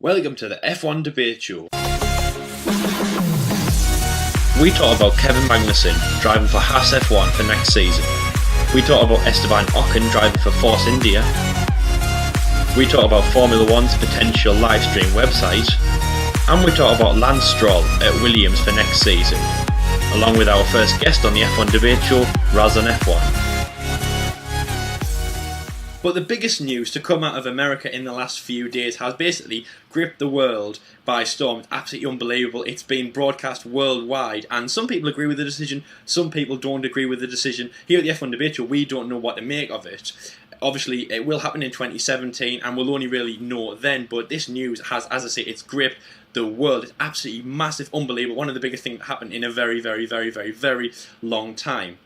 Welcome to the F1 Debate Show. We talk about Kevin Magnussen driving for Haas F1 for next season. We talk about Esteban Ocon driving for Force India. We talk about Formula One's potential live stream website. And we talk about Lance Stroll at Williams for next season, along with our first guest on the F1 Debate Show, Raz on F1. But the biggest news to come out of America in the last few days has basically gripped the world by storm. It's absolutely unbelievable. It's been broadcast worldwide, and some people agree with the decision, some people don't agree with the decision. Here at the F1 Debate Show, we don't know what to make of it. Obviously, it will happen in 2017, and we'll only really know then, but this news has, as I say, it's gripped the world. It's absolutely massive, unbelievable. One of the biggest things that happened in a very, very, very, very, very long time.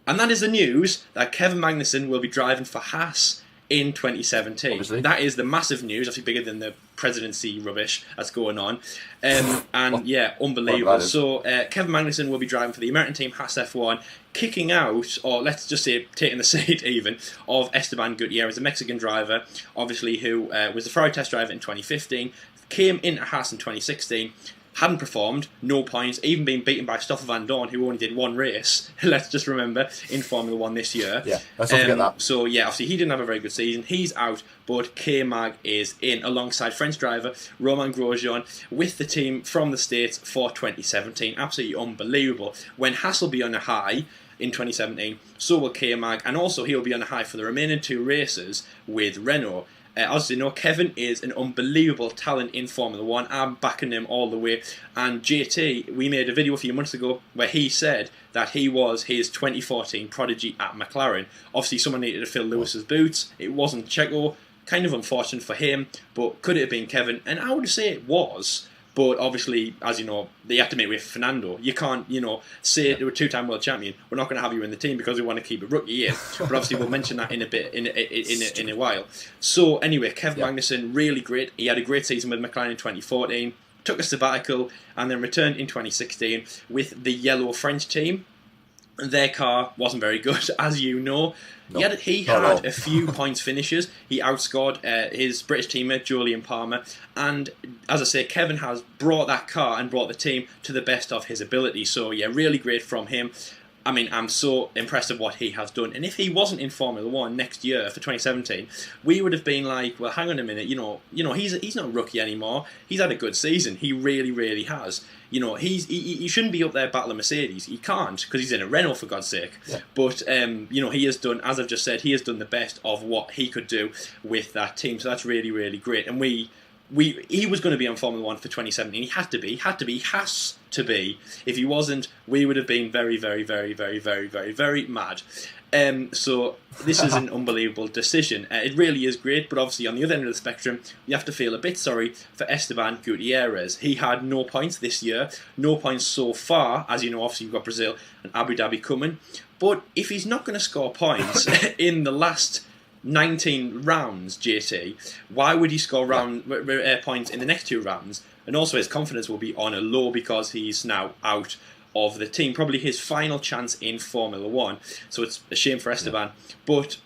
And that is the news that Kevin Magnussen will be driving for Haas in 2017. Obviously. That is the massive news, obviously bigger than the presidency rubbish that's going on. And yeah, unbelievable. So Kevin Magnussen will be driving for the American team Haas F1, kicking out, or let's just say taking the seat even, of Esteban Gutierrez, a Mexican driver, obviously who was the Ferrari test driver in 2015, came into Haas in 2016, hadn't performed, no points, even being beaten by Stoffel Van Dorn, who only did one race, let's just remember, in Formula 1 this year. Yeah, let's not forget that. So yeah, obviously he didn't have a very good season, he's out, but K-Mag is in, alongside French driver Romain Grosjean, with the team from the States for 2017. Absolutely unbelievable. When Haas will be on a high in 2017, so will K-Mag, and also he'll be on a high for the remaining two races with Renault. As you know, Kevin is an unbelievable talent in Formula 1. I'm backing him all the way. And JT, we made a video a few months ago where he said that he was his 2014 prodigy at McLaren. Obviously, someone needed to fill Lewis's boots. It wasn't Checo. Kind of unfortunate for him, but could it have been Kevin? And I would say it was. But obviously, as you know, they have to make way for Fernando. You can't, say to a two-time world champion, we're not going to have you in the team because we want to keep a rookie in. But obviously, we'll mention that in a bit, in a while. So anyway, Kevin Magnussen, really great. He had a great season with McLaren in 2014, took a sabbatical, and then returned in 2016 with the yellow French team. Their car wasn't very good, as you know. No, he had a few points finishes. He outscored his British teammate, Jolyon Palmer. And as I say, Kevin has brought that car and brought the team to the best of his ability. So yeah, really great from him. I mean, I'm so impressed with what he has done. And if he wasn't in Formula 1 next year for 2017, we would have been like, well, hang on a minute, he's not a rookie anymore. He's had a good season. He really, really has. He shouldn't be up there battling Mercedes. He can't, because he's in a Renault, for God's sake. Yeah. But, he has done, as I've just said, he has done the best of what he could do with that team. So that's really, really great. And he was going to be on Formula 1 for 2017. He has to be. If he wasn't, we would have been very, very, very, very, very, very, very mad. So this is an unbelievable decision. It really is great, but obviously on the other end of the spectrum, you have to feel a bit sorry for Esteban Gutierrez. He had no points this year, no points so far. As you know, obviously you've got Brazil and Abu Dhabi coming. But if he's not going to score points in the last 19 rounds, JT, why would he score points in the next two rounds? And also his confidence will be on a low because he's now out of the team. Probably his final chance in Formula 1. So it's a shame for Esteban. But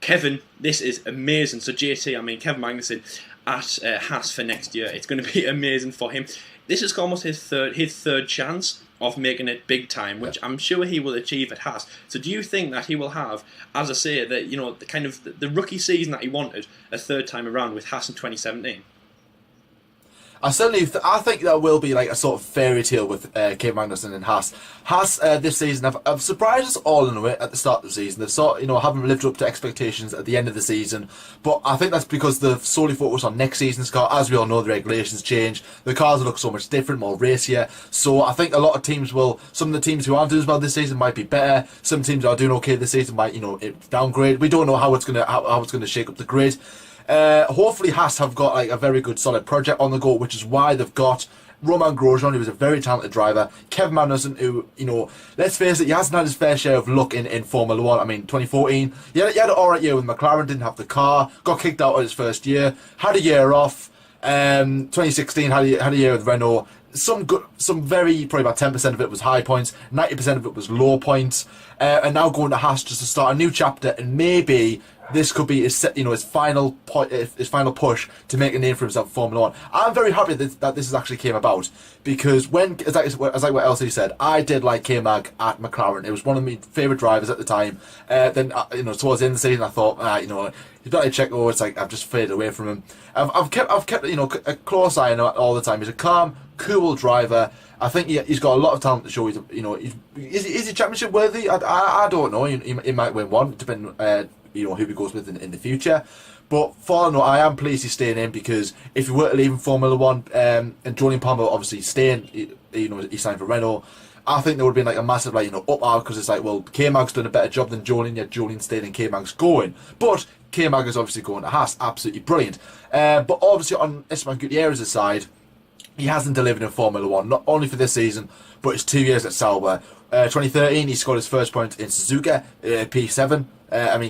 Kevin, this is amazing. So JT, Kevin Magnussen at Haas for next year. It's going to be amazing for him. This is almost his third chance of making it big time, which I'm sure he will achieve at Haas. So do you think that he will have, as I say, the rookie season that he wanted a third time around with Haas in 2017? I think that will be like a sort of fairy tale with Kevin Magnussen and Haas. Haas this season have surprised us all in a way at the start of the season. They've haven't lived up to expectations at the end of the season. But I think that's because they've solely focused on next season's car. As we all know, the regulations change. The cars look so much different, more racier. So I think a lot of teams some of the teams who aren't doing as well this season might be better. Some teams who are doing okay this season might, downgrade. We don't know how it's gonna shake up the grid. Hopefully Haas have got a very good solid project on the go, which is why they've got Romain Grosjean, who is a very talented driver, Kevin Magnussen, who, let's face it, he hasn't had his fair share of luck in Formula 1. 2014, he had an alright year with McLaren, didn't have the car, got kicked out of his first year, had a year off. 2016 had a year with Renault, some good, some very, probably about 10% of it was high points, 90% of it was low points, and now going to Haas just to start a new chapter, and maybe this could be his, his final point, his final push to make a name for himself in Formula One. I'm very happy that this has actually came about, because when, as like what Elsie said, I did like K-Mag at McLaren. It was one of my favourite drivers at the time. Then towards the end of the season, I thought, he's got to check. Oh, it's like I've just faded away from him. I've kept a close eye on him all the time. He's a calm, cool driver. I think he's got a lot of talent to show. Is he championship worthy? I don't know. He might win one, depending who he goes with in the future. But for all I know, I am pleased he's staying in, because if he were to leave in Formula One, and Julian Palmer obviously staying, he signed for Renault, I think there would have been like a massive up out, because it's like, well, K-Mag's done a better job than Julian, yet Julian stayed and K-Mag's going. But K-Mag is obviously going to Haas, absolutely brilliant. But obviously on Esteban Gutierrez's side, he hasn't delivered in Formula One, not only for this season, but it's 2 years at Sauber. 2013, he scored his first point in Suzuka, P7.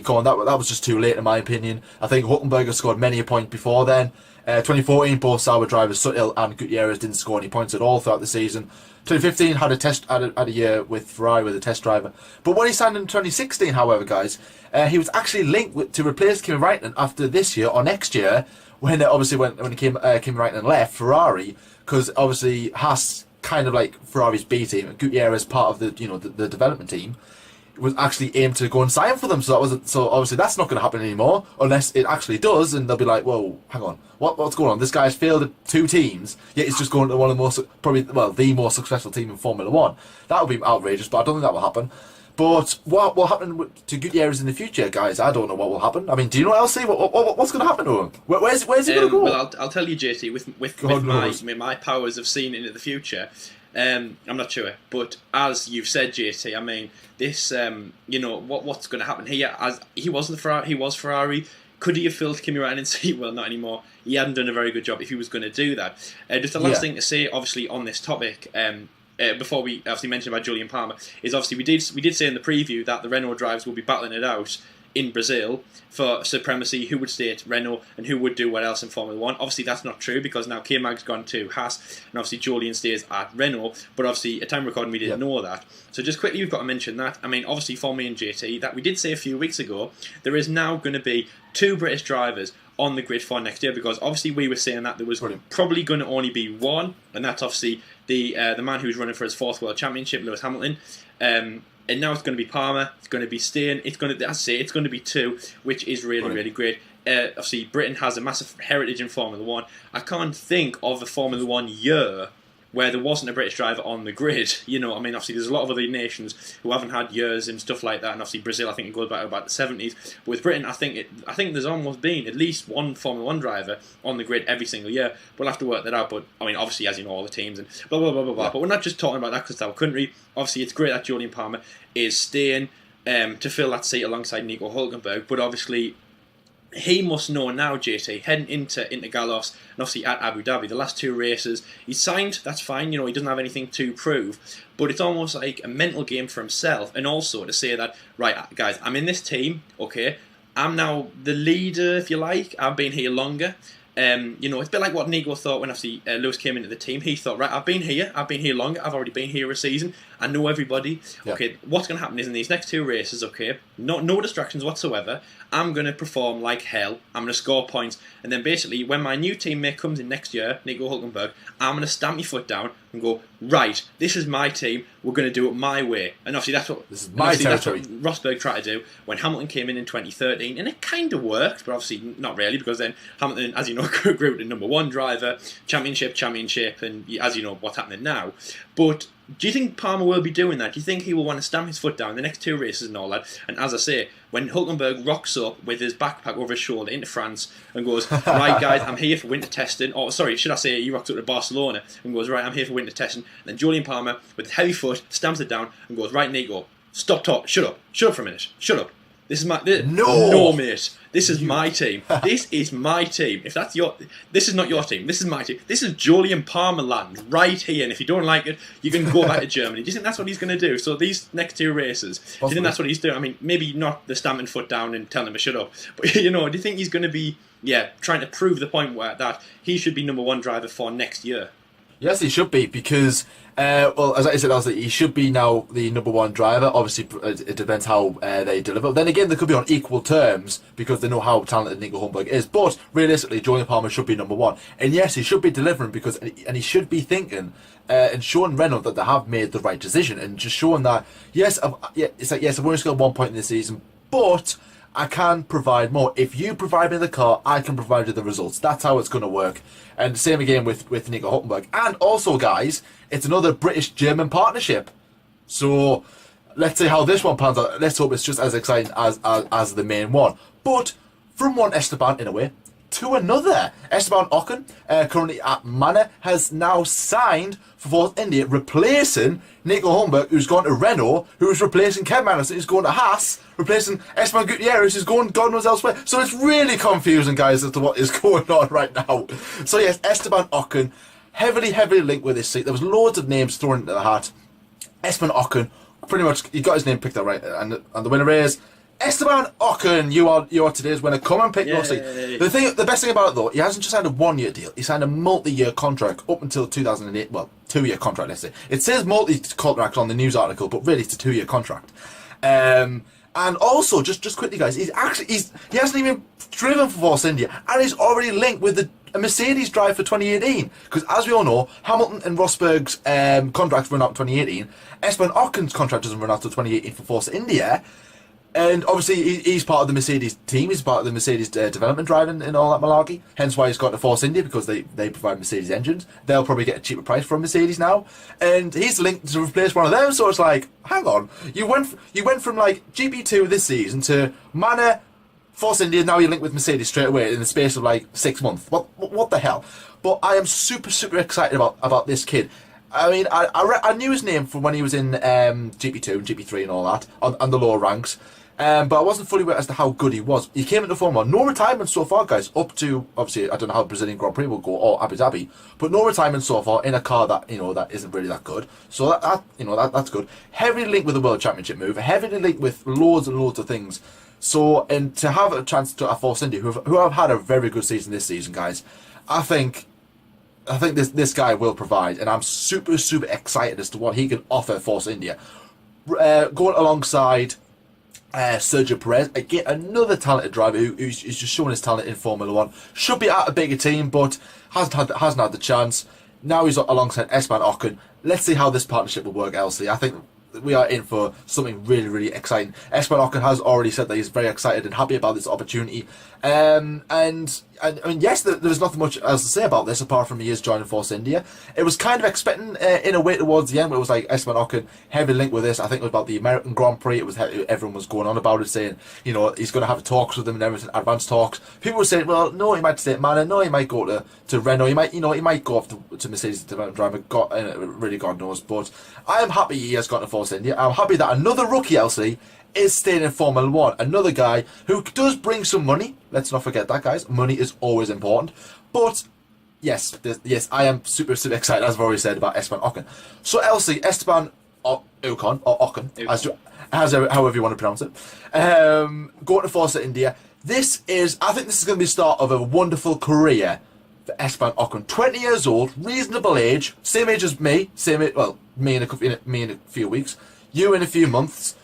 Come on, that was just too late in my opinion. I think Hülkenberg scored many a point before then. 2014, both Sauber drivers, Suttil and Gutierrez, didn't score any points at all throughout the season. 2015 had a year with Ferrari with a test driver. But when he signed in 2016, however, guys, he was actually linked to replace Kimi Räikkönen after this year or next year, when Kimi Räikkönen left Ferrari, because obviously Haas, kind of like Ferrari's B team, and Gutierrez part of the development team, was actually aimed to go and sign for them. So obviously that's not going to happen anymore unless it actually does, and they'll be like, whoa, hang on, what's going on? This guy's failed at 2 teams, yet he's just going to one of the the most successful team in Formula One. That would be outrageous, but I don't think that will happen. But what will happen to Gutierrez in the future, guys? I don't know what will happen. I mean, do you know what else? What's going to happen to him? Where's he going to go? Well, I'll tell you, JT, with my powers of seeing into the future, I'm not sure. But as you've said, JT, I mean, this, what's going to happen here? As he was Ferrari. Could he have filled Kimi Räikkönen's seat? Well, not anymore. He hadn't done a very good job if he was going to do that. Just the last thing to say, obviously, on this topic. Before we obviously mentioned about Julian Palmer, is obviously we did say in the preview that the Renault drivers will be battling it out in Brazil for supremacy, who would stay at Renault and who would do what else in Formula 1. Obviously that's not true, because now K-Mag's gone to Haas and obviously Julian stays at Renault, but obviously at time of recording we didn't know that. So just quickly we've got to mention that. I mean, obviously for me and JT, that we did say a few weeks ago, there is now going to be 2 British drivers on the grid for next year, because obviously we were saying that there was probably going to only be one, and that's obviously the man who's running for his 4th World Championship, Lewis Hamilton. And now it's going to be Palmer, it's going to be Steyn, it's going to be 2, which is really great. Obviously Britain has a massive heritage in Formula 1. I can't think of a Formula 1 year where there wasn't a British driver on the grid. Obviously there's a lot of other nations who haven't had years and stuff like that, and obviously Brazil, I think it goes back to about the 70s. But with Britain, I think there's almost been at least one Formula 1 driver on the grid every single year. We'll have to work that out, but I mean, obviously, as you know, all the teams and blah, blah, blah, blah, blah. But we're not just talking about that because it's our country. Obviously, it's great that Julian Palmer is staying to fill that seat alongside Nico Hülkenberg, but obviously he must know now, JT, heading into Intergalos and obviously at Abu Dhabi, the last 2 races, he's signed, that's fine, he doesn't have anything to prove, but it's almost like a mental game for himself, and also to say that, right, guys, I'm in this team, okay, I'm now the leader, if you like, I've been here longer. It's a bit like what Nico thought when obviously Lewis came into the team. He thought, right, I've been here longer, I've already been here a season, I know everybody. Yeah. Okay, what's going to happen is in these next 2 races, okay, no distractions whatsoever, I'm going to perform like hell, I'm going to score points, and then basically when my new teammate comes in next year, Nico Hülkenberg, I'm going to stamp my foot down and go, right, this is my team, we're going to do it my way. And obviously that's what Rosberg tried to do when Hamilton came in 2013, and it kind of worked, but obviously not really, because then Hamilton, as you know, grew to number 1 driver, championship, and as you know what's happening now. But do you think Palmer will be doing that? Do you think he will want to stamp his foot down the next 2 races and all that? And as I say, when Hülkenberg rocks up with his backpack over his shoulder into France and goes, right guys, I'm here for winter testing, or sorry, should I say he rocks up to Barcelona and goes, right, I'm here for winter testing, and then Julian Palmer with a heavy foot stamps it down and goes, right Nico, stop talk, shut up for a minute, shut up. This is my... No, mate. This is my team. This is my team. If that's your... This is not your team. This is my team. This is Julian Palmer land right here. And if you don't like it, you can go back to Germany. Do you think that's what he's going to do? So these next 2 races, do you think that's what he's doing? I mean, maybe not the stamping foot down and telling him to shut up. But, do you think he's going to be, trying to prove the point that he should be number 1 driver for next year? Yes, he should be because, well, as I said, he should be now the number one driver. Obviously, it depends how they deliver. Then again, they could be on equal terms because they know how talented Nico Hulkenberg is. But realistically, Julian Palmer should be number one. And yes, he should be delivering because, and he should be thinking and showing Renault that they have made the right decision and just showing that it's like yes, I've only scored 1 point in this season, but I can provide more. If you provide me the car, I can provide you the results. That's how it's going to work. And same again with Nico Hulkenberg. And also, guys, it's another British-German partnership. So let's see how this one pans out. Let's hope it's just as exciting as the main one. But from one Esteban, in a way, to another. Esteban Ocon, currently at Manor, has now signed for Force India, replacing Nico Hulkenberg, who's gone to Renault, who's replacing Ken Magnussen, who's going to Haas, replacing Esteban Gutierrez, who's going God knows elsewhere. So it's really confusing, guys, as to what is going on right now. So yes, Esteban Ocon, heavily linked with this seat. There was loads of names thrown into the hat. Esteban Ocon, pretty much, he got his name picked out right, and the winner is Esteban Ocon. You are today's winner. Come and pick your seat. The best thing about it though, he hasn't just signed a 1 year deal. He signed a multi-year contract up until 2008. Well, 2 year contract. Let's say it says multi-contract on the news article, but really it's a 2 year contract. And also, just quickly, guys, he hasn't even driven for Force India, and he's already linked with a Mercedes drive for 2018. Because as we all know, Hamilton and Rosberg's contracts run out in 2018. Esteban Ocon's contract doesn't run out until 2018 for Force India. And obviously, he's part of the Mercedes team. He's part of the Mercedes development driving and all that malarkey. Hence why he's got to Force India, because they provide Mercedes engines. They'll probably get a cheaper price from Mercedes now. And he's linked to replace one of them. So it's like, hang on, you went from like GP2 this season to Manor, Force India. Now you're linked with Mercedes straight away in the space of like 6 months. What the hell? But I am super excited about this kid. I mean, I knew his name from when he was in GP2 and GP3 and all that on the lower ranks. But I wasn't fully aware as to how good he was. He came into Formula 1. No retirement so far, guys. Up to, obviously, I don't know how the Brazilian Grand Prix will go, or Abu Dhabi. But no retirement so far in a car that, that isn't really that good. So that's good. Heavily linked with the World Championship move. Heavily linked with loads and loads of things. So, and to have a chance to Force India, who have had a very good season this season, guys, I think this guy will provide. And I'm super excited as to what he can offer Force India. Going alongside Sergio Perez, again, another talented driver who's just showing his talent in Formula 1. Should be at a bigger team, but hasn't had the chance. Now he's alongside Esteban Ocon. Let's see how this partnership will work, Elsie. I think we are in for something really exciting. Esteban Ocon has already said that he's very excited and happy about this opportunity. And I mean, yes, there's nothing much else to say about this apart from he is joining Force India. It was kind of expecting in a way towards the end, where it was like Esteban Ocon heavily linked with this. I think it was about the American Grand Prix. It was everyone was going on about it, saying he's going to have talks with them and everything, advanced talks. People were saying, well, no, he might stay at Manor. No, he might go to Renault. He might go off to Mercedes development driver. Really, God knows. But I am happy he has got to Force India. I'm happy that another rookie, LC, is staying in Formula 1. Another guy who does bring some money. Let's not forget that, guys. Money is always important. But yes, I am super excited, as I've already said, about Esteban Ocon. So, Elsie, Esteban Ocon, or Ocon, as however you want to pronounce it, going to Force India. I think this is going to be the start of a wonderful career for Esteban Ocon. 20 years old, reasonable age, same age as me. Me in a few weeks, you in a few months.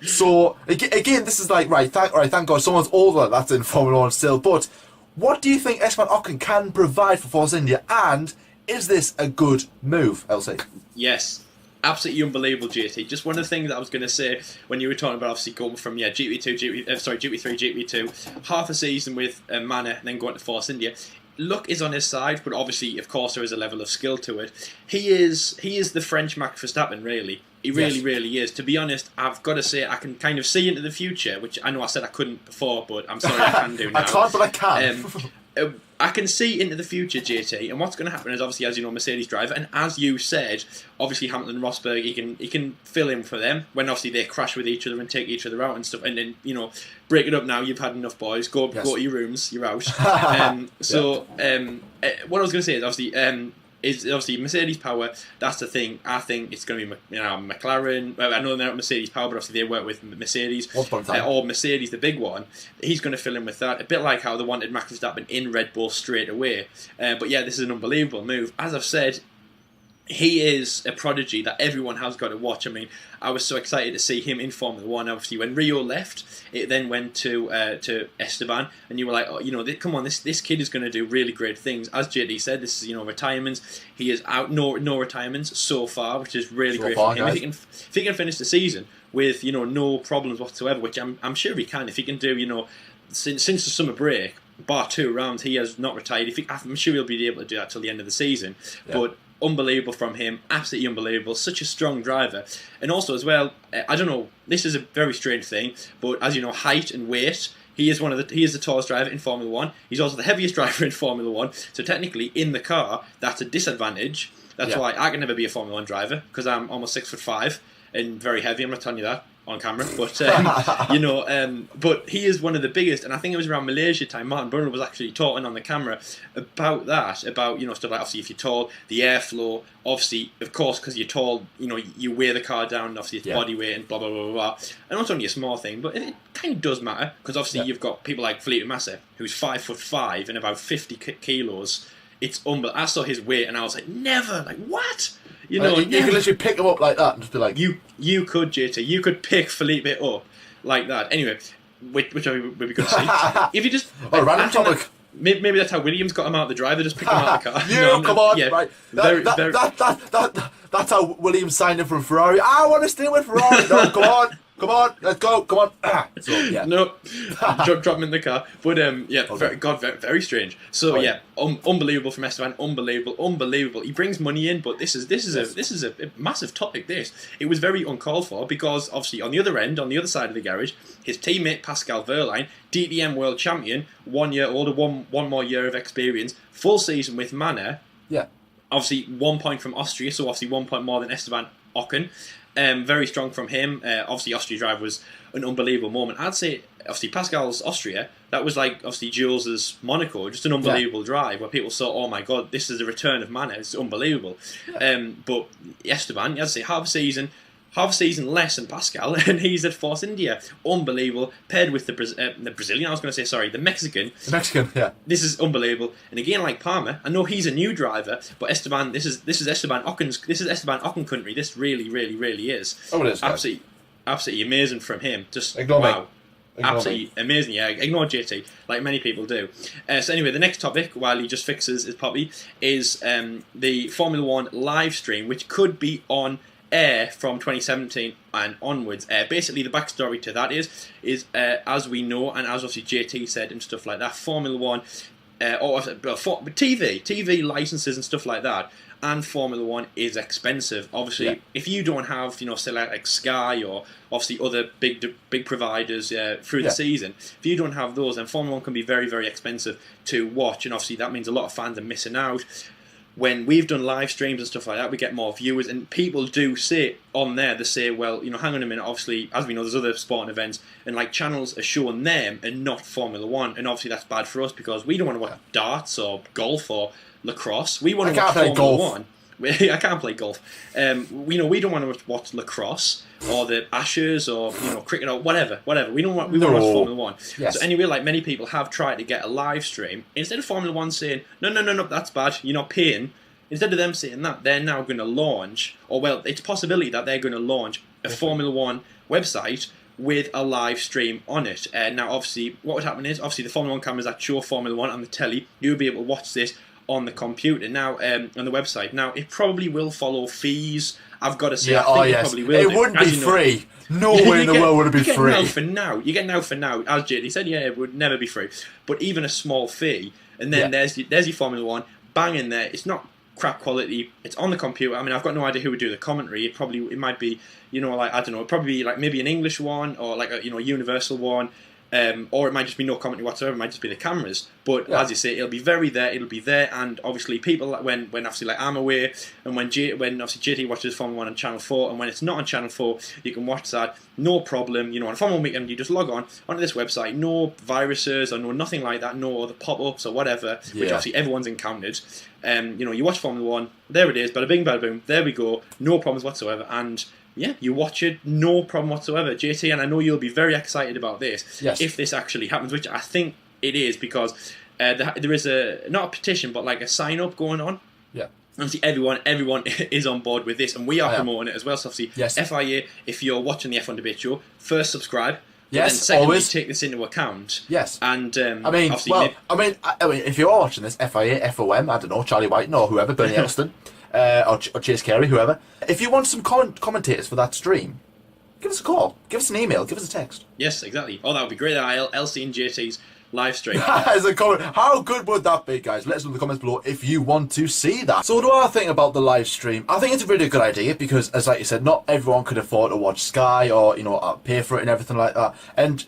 So again, this is like thank God someone's older that's in Formula 1 still. But what do you think Esteban Ocon can provide for Force India, and is this a good move, Elsie? Yes, absolutely unbelievable, JT. Just one of the things that I was going to say when you were talking about obviously going from GP3, GP2, half a season with Manor, and then going to Force India. Luck is on his side, but obviously, of course, there is a level of skill to it. He is the French Max Verstappen, really. He really is. To be honest, I've got to say, I can kind of see into the future, which I know I said I couldn't before, but I'm sorry I can do now. I can't, but I can. I can see into the future, JT, and what's going to happen is, obviously, as you know, Mercedes driver, and as you said, obviously Hamilton and Rosberg, he can fill in for them when obviously they crash with each other and take each other out and stuff, and then break it up now. You've had enough, boys. Go to your rooms. You're out. What I was going to say is obviously Mercedes power. That's the thing. I think it's going to be McLaren. Well, I know they're not Mercedes power, but obviously they work with Mercedes. Or Mercedes, the big one. He's going to fill in with that. A bit like how they wanted Max Verstappen in Red Bull straight away. But yeah, this is an unbelievable move. As I've said, he is a prodigy that everyone has got to watch. I mean, I was so excited to see him in Formula One. Obviously, when Rio left, it then went to Esteban, and you were like, oh, come on, this kid is going to do really great things. As JD said, this is retirements. He is out no retirements so far, which is really great for him. If he can finish the season with no problems whatsoever, which I'm sure he can. If he can do since the summer break, bar 2 rounds, he has not retired. I'm sure he'll be able to do that till the end of the season. Yeah. But unbelievable from him, absolutely unbelievable. Such a strong driver, and also as well, I don't know. This is a very strange thing, but as you know, height and weight. He is the tallest driver in Formula One. He's also the heaviest driver in Formula One. So technically, in the car, that's a disadvantage. That's why I can never be a Formula One driver, because I'm almost 6'5" and very heavy. I'm not telling you that on camera, but but he is one of the biggest, and I think it was around Malaysia time. Martin Brundle was actually talking on the camera about that, about stuff like, obviously if you're tall, the airflow, obviously of course because you're tall, you wear the car down, obviously it's body weight and blah blah blah blah. And it's only a small thing, but it kind of does matter, because obviously you've got people like Felipe Massa, who's 5'5" and about 50 kilos. It's unbelievable. I saw his weight and I was like, never, like what? You can literally pick him up like that and just be like... You could, JT. You could pick Felipe up like that. Anyway, which would be good to see. If you just... Oh, random topic. Maybe that's how Williams got him out of the driver, just pick him out of the car. Come on. Yeah, right. That's how Williams signed him from Ferrari. I want to stay with Ferrari. No, come on, let's go, come on. So, yeah. No, drop him in the car. But very strange. So unbelievable from Esteban, unbelievable. He brings money in, but this is a massive topic. It was very uncalled for, because obviously on the other end, on the other side of the garage, his teammate Pascal Wehrlein, DTM world champion, 1 year older, one more year of experience, full season with Manor. Yeah. Obviously 1 point from Austria, so obviously 1 point more than Esteban Ocon. Very strong from him. Obviously, Austria drive was an unbelievable moment. I'd say, obviously, Pascal's Austria, that was like, obviously, Jules's Monaco, just an unbelievable drive where people saw, oh my god, this is the return of Manor. It's unbelievable. Yeah. But Esteban, I'd say half a season less than Pascal, and he's at Force India. Unbelievable. Paired with the Brazilian, I was going to say, sorry, the Mexican. The Mexican, yeah. This is unbelievable. And again, like Palmer, I know he's a new driver, but Esteban, this is Esteban Ocon country. This really, really, really is. Oh, it is. Absolutely amazing from him. Just Ignore wow. Me. Absolutely amazing, yeah. Ignore JT, like many people do. So anyway, the next topic, while he just fixes his poppy, is the Formula One live stream, which could be on air from 2017 and onwards. Basically, the backstory to that is as we know, and as obviously JT said and stuff like that, Formula One, TV licenses and stuff like that, and Formula One is expensive. Obviously, if you don't have, say like Sky or obviously other big providers through the season, if you don't have those, then Formula One can be very, very expensive to watch, and obviously that means a lot of fans are missing out. When we've done live streams and stuff like that, we get more viewers, and people do say on there, they say, well, hang on a minute, obviously, as we know, there's other sporting events, and like channels are showing them and not Formula One, and obviously that's bad for us, because we don't want to watch darts or golf or lacrosse. We want to watch Formula One. I can't play golf. We don't want to watch lacrosse or the Ashes or cricket or whatever. We want to watch Formula One. Yes. So anyway, like many people have tried to get a live stream, instead of Formula One saying no, that's bad, you're not paying. Instead of them saying that, they're now going to launch, or well, it's a possibility that they're going to launch a Formula One website with a live stream on it. Now, obviously, what would happen is, obviously, the Formula One cameras that show Formula One on the telly, you'll be able to watch this on the computer now, on the website. Now, it probably will follow fees. I've got to say, I think it probably will. It wouldn't be free. No way in the world would it be free. You get now for now, as JD said, it would never be free. But even a small fee, and then there's your Formula One, bang in there. It's not crap quality. It's on the computer. I mean, I've got no idea who would do the commentary. It might be, like, I don't know, it'd probably be like maybe an English one, or like a universal one. Or it might just be no commentary whatsoever. It might just be the cameras. But as you say, it'll be there. And obviously, people when obviously like I'm away, and when obviously JT watches Formula One on Channel 4, and when it's not on Channel 4, you can watch that no problem. On Formula One weekend, you just log on onto this website. No viruses or nothing like that. No other pop-ups or whatever, which obviously everyone's encountered. You watch Formula One. There it is. Bada bing, bada boom. There we go. No problems whatsoever. And you watch it, no problem whatsoever. JT, and I know you'll be very excited about this if this actually happens, which I think it is, because there is not a petition, but like a sign-up going on. Yeah. Obviously, everyone is on board with this, and we are promoting it as well. So obviously, yes. FIA, if you're watching the F1 Debate Show, first subscribe. Yes, then secondly, always take this into account. Yes, and I mean, if you're watching this, FIA, FOM, I don't know, Charlie White, or whoever, Bernie Eccleston, or Chase Carey, whoever. If you want some commentators for that stream, give us a call, give us an email, give us a text. Yes, exactly. Oh, that would be great. LC and JT's live stream. As a comment, how good would that be, guys? Let us know in the comments below if you want to see that. So what do I think about the live stream? I think it's a really good idea because, as like you said, not everyone could afford to watch Sky or pay for it and everything like that. And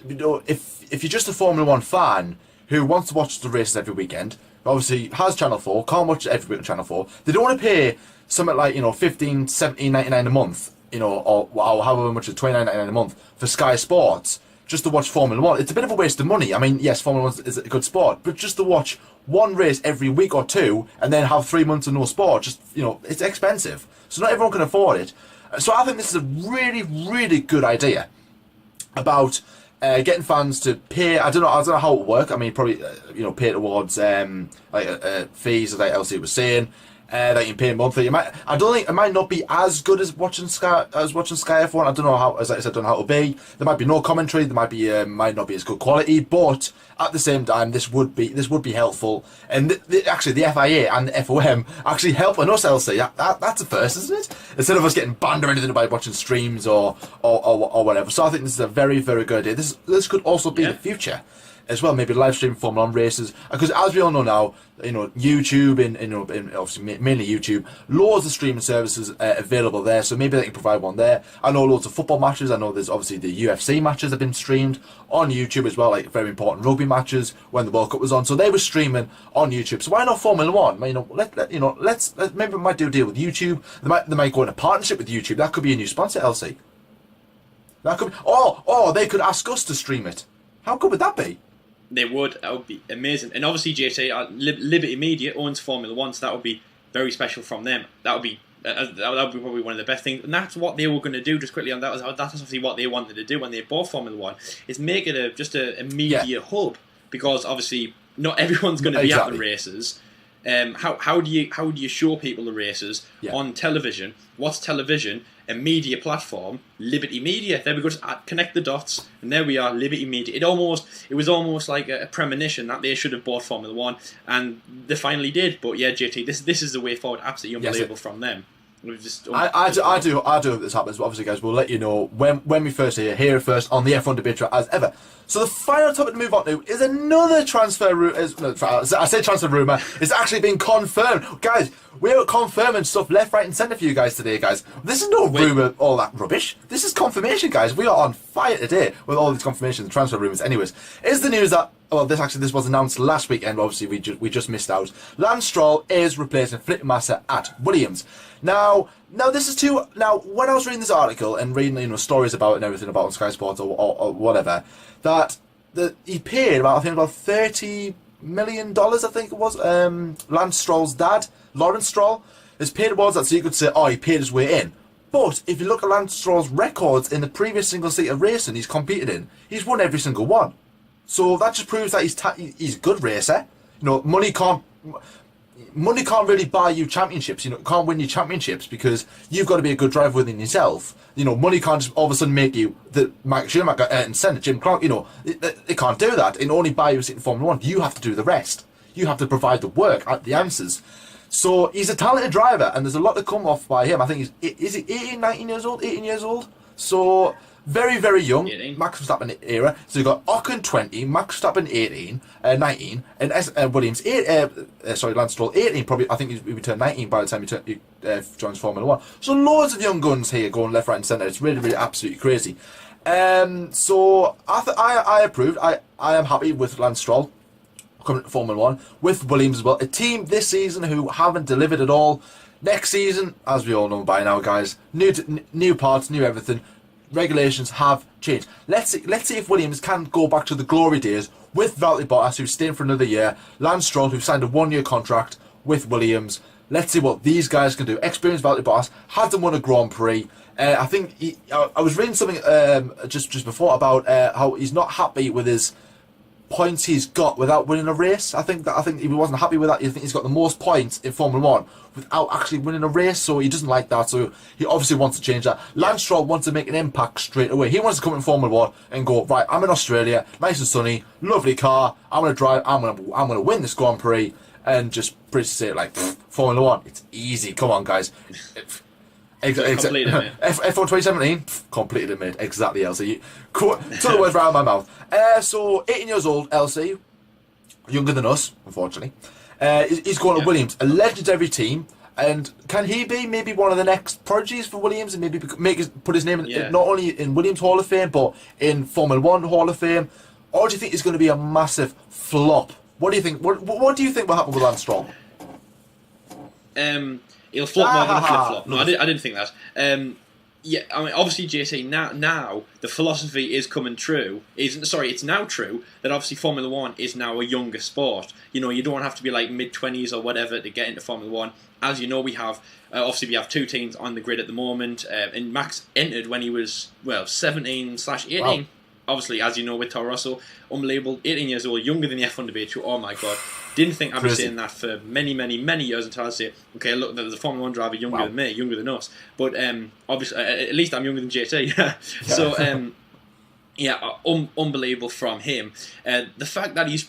if you're just a Formula 1 fan who wants to watch the races every weekend, obviously has Channel 4, can't watch it every week on Channel 4. They don't want to pay something like 15, 17, 99 a month, or however much it's 29.99 a month for Sky Sports. Just to watch Formula 1, it's a bit of a waste of money. I mean, yes, Formula 1 is a good sport, but just to watch one race every week or two and then have 3 months of no sport, it's expensive. So not everyone can afford it. So I think this is a really, really good idea about getting fans to pay. I don't know how it will work. I mean, probably pay towards fees, as like LC was saying. That you can pay monthly. I don't think it might not be as good as watching Sky F1. I don't know how, as I said, I don't know how it'll be. There might be no commentary. There might not be as good quality. But at the same time, this would be helpful. And actually, the FIA and the FOM actually helping us, LC. That's a first, isn't it? Instead of us getting banned or anything by watching streams or whatever. So I think this is a very, very good idea. This could also be the future as well, maybe live stream Formula 1 races, because as we all know now, YouTube and obviously mainly YouTube, loads of streaming services available there, so maybe they can provide one there. I know loads of football matches. I know there's obviously the UFC matches have been streamed on YouTube as well, like very important rugby matches when the World Cup was on, so they were streaming on YouTube. So why not Formula 1? Let's maybe we might do a deal with YouTube. They might go in a partnership with YouTube. That could be a new sponsor, LC. That could be, or they could ask us to stream it. How good would that be? They would. That would be amazing. And obviously, JT, Liberty Media owns Formula 1, so that would be very special from them. That would be probably one of the best things. And that's what they were going to do, just quickly on that. That's obviously what they wanted to do when they bought Formula 1, is make it just a media hub. Because obviously, not everyone's going to be at the races. How do you show people the races on television? What's television? A media platform, Liberty Media. There we go. Just connect the dots, and there we are, Liberty Media. It was almost like a premonition that they should have bought Formula 1, and they finally did. But yeah, JT, this is the way forward. Absolutely unbelievable from them. I do hope this happens, but obviously, guys, we'll let you know when we first hear it first on the F1 Debate Show as ever. So the final topic to move on to is another transfer rumour. I say transfer rumour. It's actually been confirmed. Guys, we're confirming stuff left, right and centre for you guys today, guys. This is no rumour, all that rubbish. This is confirmation, guys. We are on fire today with all these confirmations and transfer rumours. Anyways, is the news that, well, this was announced last weekend. Obviously, we just missed out. Lance Stroll is replacing Felipe Massa at Williams. Now this is too. Now, when I was reading this article and reading stories about it and everything about Sky Sports or whatever, that he paid about $30 million. I think it was. Lance Stroll's dad, Lawrence Stroll, has paid towards that, so you could say, he paid his way in. But if you look at Lance Stroll's records in the previous single-seater racing he's competed in, he's won every single one. So that just proves that he's a good racer. Money can't really buy you championships. Can't win you championships because you've got to be a good driver within yourself. Money can't just all of a sudden make you the Mike Schumacher, Ayrton Senna, Jim Clark. It can't do that. It only buy you a seat in Formula 1. You have to do the rest. You have to provide the work, the answers. So he's a talented driver, and there's a lot to come off by him. I think is he 18 years old? So very, very young. 18. Max Verstappen era. So you've got Ocon 20, Max Verstappen 19, and Williams Lance Stroll 18. Probably, I think he turned 19 by the time he joins Formula 1. So loads of young guns here going left, right, and centre. It's really, really absolutely crazy. So I approved. I am happy with Lance Stroll coming to Formula 1 with Williams as well. A team this season who haven't delivered at all. Next season, as we all know by now, guys, new parts, new everything. Regulations have changed. Let's see if Williams can go back to the glory days with Valtteri Bottas, who's staying for another year. Lance Stroll, who signed a 1-year contract with Williams. Let's see what these guys can do. Experienced Valtteri Bottas hasn't won a Grand Prix. I think I was reading something just before about how he's not happy with his points he's got without winning a race. I think he wasn't happy with that. I think he's got the most points in Formula 1 without actually winning a race, so he doesn't like that, so he obviously wants to change that. Lance Stroll wants to make an impact straight away. He wants to come in Formula 1 and go, right, I'm in Australia, nice and sunny, lovely car, I'm going to drive, I'm going to win this Grand Prix, and just pretty say, like, Formula 1, it's easy, come on, guys. Completed, mate. F1 2017, completed it, mate. Exactly, LC. Took the words right out of my mouth. So, 18 years old, LC, younger than us, unfortunately. He's going to Williams, a legendary team. And can he be maybe one of the next prodigies for Williams and maybe put his name in, not only in Williams Hall of Fame but in Formula 1 Hall of Fame? Or do you think it's going to be a massive flop? What do you think? What do you think will happen with Lance Stroll? He'll flop more than a flip-flop. No, I didn't think that. Yeah, I mean, obviously, JT, now the philosophy is coming true. It's now true that obviously Formula 1 is now a younger sport. You know, you don't have to be like mid-20s or whatever to get into Formula 1. As you know, we have two teams on the grid at the moment, and Max entered when he was, 17/18. Wow. Obviously, as you know, with Toro Rosso, unbelievable, 18 years old, younger than the F1 debate show. Oh my God. Didn't think I'd be saying that for many, many, many years until I say, okay, look, there's a Formula 1 driver younger than me, younger than us. But obviously, at least I'm younger than JT. So, unbelievable from him. The fact that his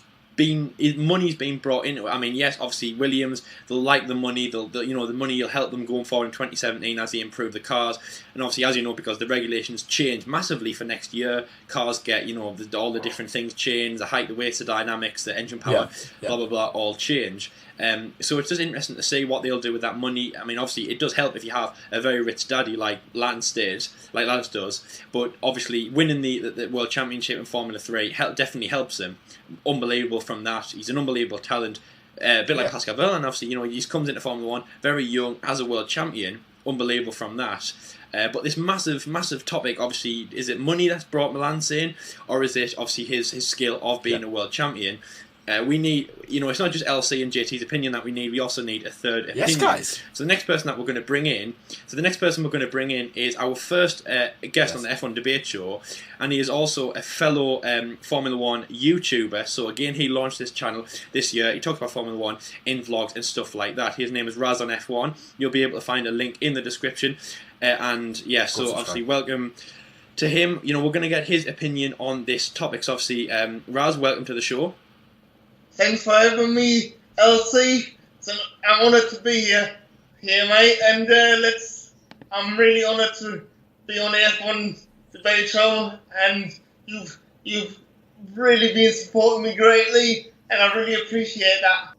money's been brought into it. I mean, yes, obviously Williams, they'll like the money. The money will help them going forward in 2017 as they improve the cars. And obviously, as you know, because the regulations change massively for next year, cars get all the different things change. The height, the weight, the dynamics, the engine power, blah blah blah, all change. So it's just interesting to see what they'll do with that money. I mean, obviously, it does help if you have a very rich daddy like Lance does. But obviously, winning the World Championship in Formula 3 definitely helps him. Unbelievable from that. He's an unbelievable talent. A bit like Pascal Wehrlein, obviously, he comes into Formula 1 very young as a world champion. Unbelievable from that. But this massive, massive topic, obviously, is it money that's brought Lance in, or is it obviously his skill of being a world champion? We need, it's not just LC and JT's opinion that we need. We also need a third opinion. Yes, guys. So the next person that we're going to bring in, is our first guest on the F1 debate show, and he is also a fellow Formula 1 YouTuber. So again, he launched this channel this year. He talks about Formula 1 in vlogs and stuff like that. His name is Raz on F1. You'll be able to find a link in the description. So obviously welcome to him. We're going to get his opinion on this topic. So obviously, Raz, welcome to the show. Thanks for having me, LC. It's an honour to be here, mate. And I'm really honoured to be on the F1 debate show. And you've really been supporting me greatly, and I really appreciate that.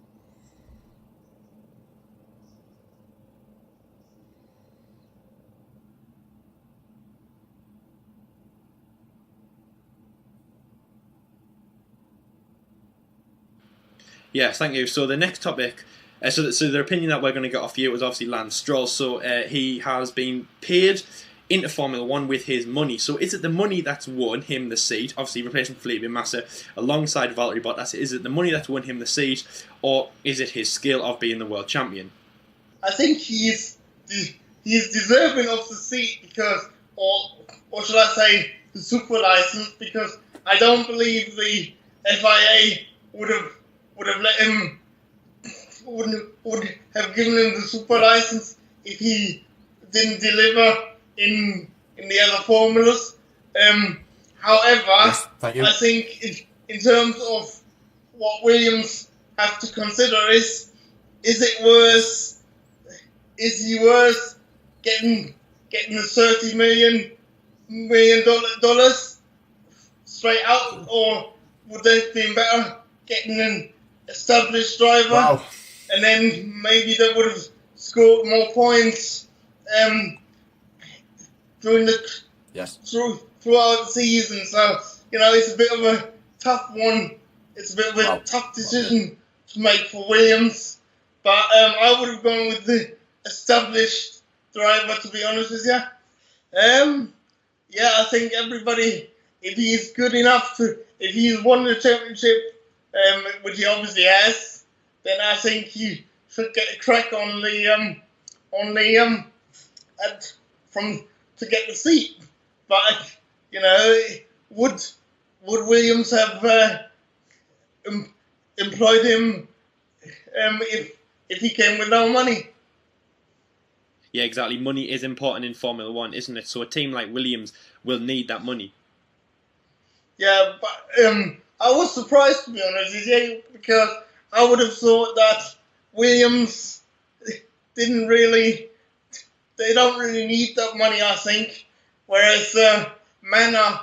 Yes, thank you. So the next topic, so the opinion that we're going to get off you was obviously Lance Stroll. So he has been paid into Formula 1 with his money. So is it the money that's won him the seat, obviously replacing Felipe Massa alongside Valtteri Bottas? Is it the money that's won him the seat, or is it his skill of being the world champion? I think he's deserving of the seat because, or should I say, the super license, because I don't believe the FIA would have let him, would have given him the super license if he didn't deliver in the other formulas. However, yes, I think in terms of what Williams have to consider is he worth getting the $30 million straight out, or would they have been better getting an established driver, and then maybe they would have scored more points during throughout the season? So it's a bit of a tough one. It's a bit of a tough decision to make for Williams, but I would have gone with the established driver, to be honest with you. I think everybody, if he's good enough if he's won the championship, which he obviously has, then I think he should get a crack to get the seat. But would Williams have employed him if he came with no money. Yeah, exactly. Money is important in Formula One, isn't it? So a team like Williams will need that money. Yeah, but I was surprised, to be honest with you, because I would have thought that Williams didn't really, they don't really need that money, I think. Whereas Manor,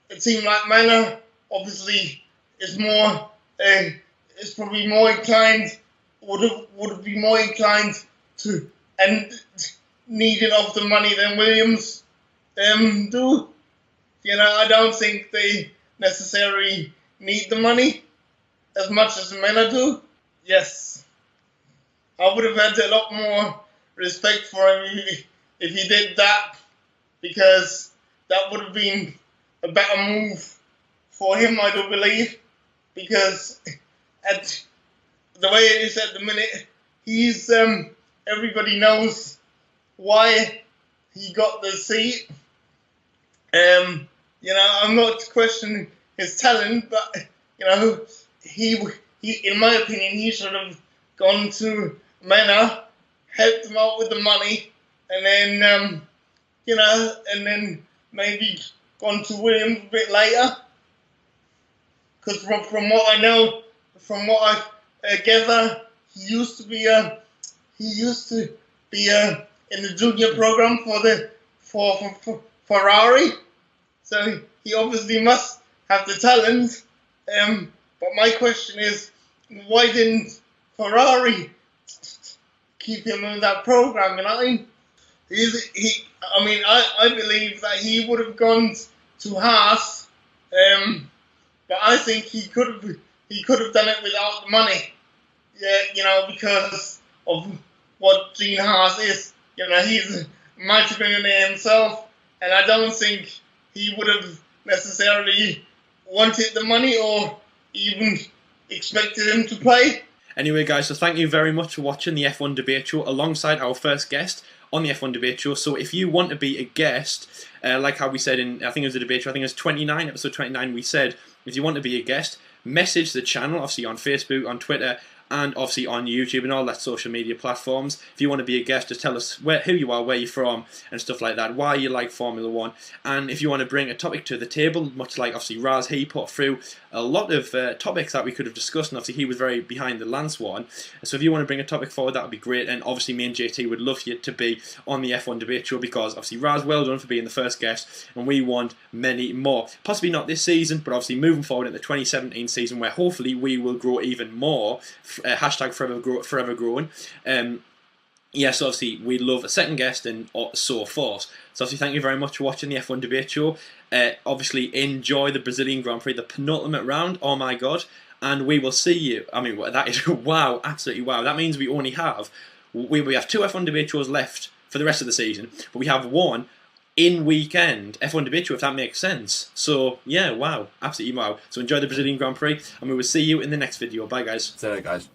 it seemed like Manor obviously is more, is probably more inclined, would be more inclined to, and needing of the money than Williams do. You know, I don't think they necessarily need the money as much as the men do. Yes, I would have had a lot more respect for him if he did that, because that would have been a better move for him, I do believe, because at the way it is at the minute, he's everybody knows why he got the seat. You know, I'm not questioning his talent, but you know, he in my opinion, he should have gone to Manor, helped him out with the money, and then you know, and then maybe gone to Williams a bit later. Because from what I know, from what I gather, he used to be in the junior program for Ferrari. So he obviously must have the talent. But my question is, why didn't Ferrari keep him in that program? You know what I mean? I believe that he would have gone to Haas, but I think he could have done it without the money. Yeah, you know, because of what Gene Haas is. You know, he's a multi-millionaire himself, and I don't think he would have necessarily wanted the money or even expected him to play. Anyway, guys, so thank you very much for watching the F1 Debate Show alongside our first guest on the F1 Debate Show. So if you want to be a guest, like how we said in, I think it was a debate show, I think it was 29, episode 29, we said, if you want to be a guest, message the channel, obviously on Facebook, on Twitter, and obviously on YouTube and all that social media platforms. If you want to be a guest, just tell us who you are, where you're from, and stuff like that, why you like Formula 1. And if you want to bring a topic to the table, much like obviously Raz, he put through a lot of topics that we could have discussed, and obviously he was very behind the lance one. So if you want to bring a topic forward, that would be great. And obviously me and JT would love you to be on the F1 Debate Show, because obviously Raz, well done for being the first guest, and we want many more. Possibly not this season, but obviously moving forward in the 2017 season, where hopefully we will grow even more. Hashtag forever growing. Yeah, so obviously we'd love a second guest and so forth. So obviously thank you very much for watching the F1 Debate Show. Obviously enjoy the Brazilian Grand Prix, the penultimate round. Oh my god. And we will see you. I mean, that is wow, absolutely wow. That means we only have we have 2 F1 Debate Shows left for the rest of the season, but we have one in weekend F1 Debate Show, if that makes sense. So yeah, wow, absolutely wow. So enjoy the Brazilian Grand Prix, and we will see you in the next video. Bye guys. See you later, guys.